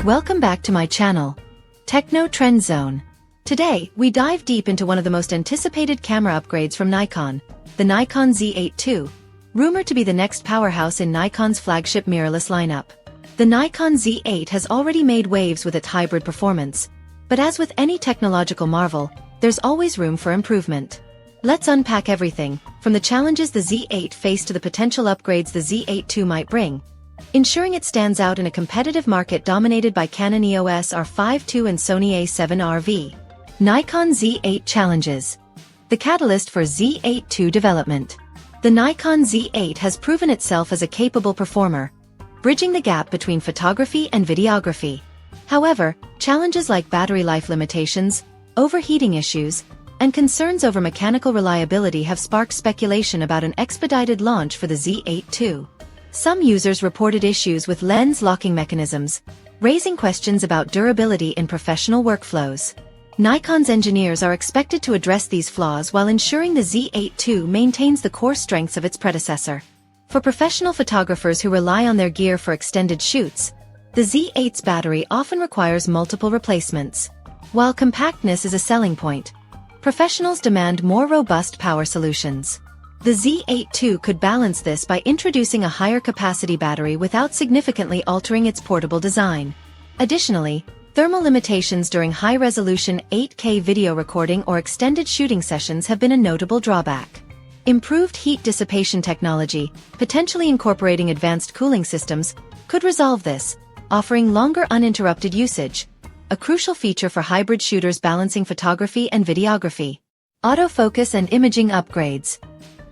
Welcome back to my channel, Techno Trend Zone. Today, we dive deep into one of the most anticipated camera upgrades from Nikon, the Nikon Z8 II, rumored to be the next powerhouse in Nikon's flagship mirrorless lineup. The Nikon Z8 has already made waves with its hybrid performance, but as with any technological marvel, there's always room for improvement. Let's unpack everything, from the challenges the Z8 faced to the potential upgrades the Z8 II might bring, ensuring it stands out in a competitive market dominated by Canon EOS R5 II and Sony A7RV. Nikon Z8 challenges. The catalyst for Z8 II development. The Nikon Z8 has proven itself as a capable performer, bridging the gap between photography and videography. However, challenges like battery life limitations, overheating issues, and concerns over mechanical reliability have sparked speculation about an expedited launch for the Z8 II. Some users reported issues with lens locking mechanisms, raising questions about durability in professional workflows. Nikon's engineers are expected to address these flaws while ensuring the Z8 II maintains the core strengths of its predecessor. For professional photographers who rely on their gear for extended shoots, the Z8's battery often requires multiple replacements. While compactness is a selling point, professionals demand more robust power solutions. The Z8 II could balance this by introducing a higher capacity battery without significantly altering its portable design. Additionally, thermal limitations during high-resolution 8K video recording or extended shooting sessions have been a notable drawback. Improved heat dissipation technology, potentially incorporating advanced cooling systems, could resolve this, offering longer uninterrupted usage, a crucial feature for hybrid shooters balancing photography and videography. Autofocus and imaging upgrades.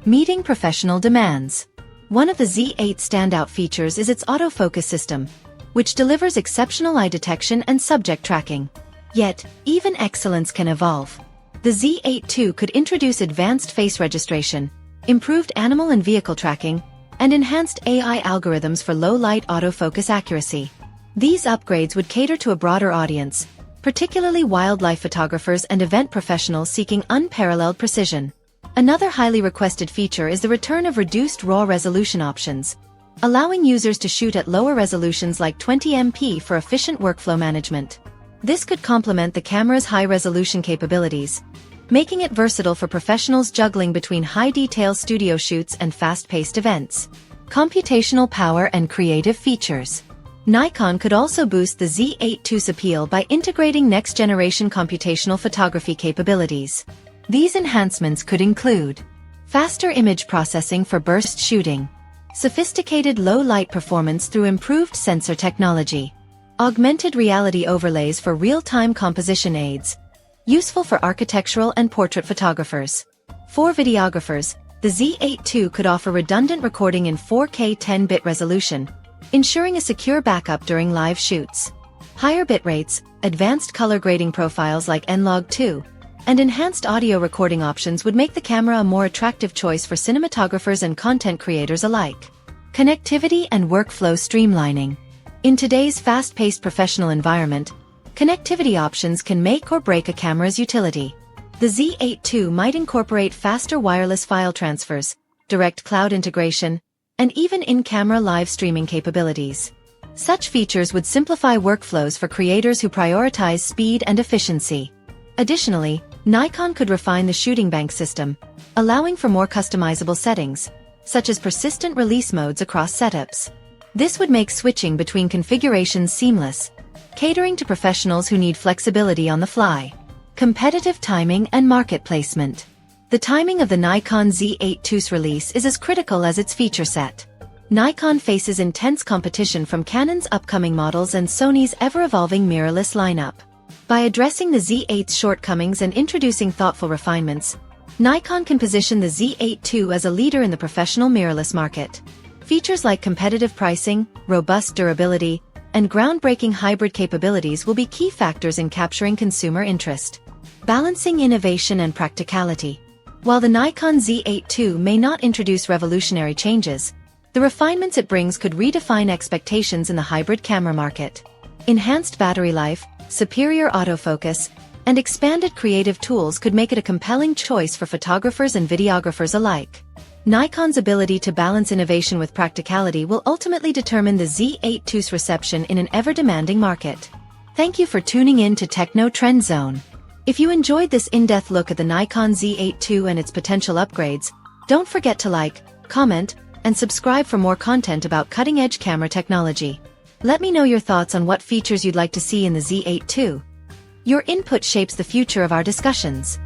Meeting professional demands. One of the Z8's standout features is its autofocus system, which delivers exceptional eye detection and subject tracking. Yet, even excellence can evolve. The Z8 II could introduce advanced face registration, improved animal and vehicle tracking, and enhanced AI algorithms for low-light autofocus accuracy. These upgrades would cater to a broader audience, particularly wildlife photographers and event professionals seeking unparalleled precision. Another highly requested feature is the return of reduced RAW resolution options, allowing users to shoot at lower resolutions like 20MP for efficient workflow management. This could complement the camera's high-resolution capabilities, making it versatile for professionals juggling between high-detail studio shoots and fast-paced events. Computational power and creative features. Nikon could also boost the Z8 II's appeal by integrating next-generation computational photography capabilities. These enhancements could include faster image processing for burst shooting, sophisticated low-light performance through improved sensor technology, augmented reality overlays for real-time composition aids, useful for architectural and portrait photographers. For videographers, the Z8 II could offer redundant recording in 4K 10-bit resolution, ensuring a secure backup during live shoots. Higher bit rates, advanced color grading profiles like N-Log 2, and enhanced audio recording options would make the camera a more attractive choice for cinematographers and content creators alike. Connectivity and workflow streamlining. In today's fast-paced professional environment, connectivity options can make or break a camera's utility. The Z8 II might incorporate faster wireless file transfers, direct cloud integration, and even in-camera live streaming capabilities. Such features would simplify workflows for creators who prioritize speed and efficiency. Additionally, Nikon could refine the shooting bank system, allowing for more customizable settings, such as persistent release modes across setups. This would make switching between configurations seamless, catering to professionals who need flexibility on the fly. Competitive timing and market placement. The timing of the Nikon Z8 II's release is as critical as its feature set. Nikon faces intense competition from Canon's upcoming models and Sony's ever-evolving mirrorless lineup. By addressing the Z8's shortcomings and introducing thoughtful refinements, Nikon can position the Z8 II as a leader in the professional mirrorless market. Features like competitive pricing, robust durability, and groundbreaking hybrid capabilities will be key factors in capturing consumer interest. Balancing innovation and practicality. While the Nikon Z8 II may not introduce revolutionary changes, the refinements it brings could redefine expectations in the hybrid camera market. Enhanced battery life, superior autofocus, and expanded creative tools could make it a compelling choice for photographers and videographers alike. Nikon's ability to balance innovation with practicality will ultimately determine the Z8 II's reception in an ever-demanding market. Thank you for tuning in to Techno Trend Zone. If you enjoyed this in-depth look at the Nikon Z8 II and its potential upgrades, don't forget to like, comment, and subscribe for more content about cutting-edge camera technology. Let me know your thoughts on what features you'd like to see in the Z8 II. Your input shapes the future of our discussions.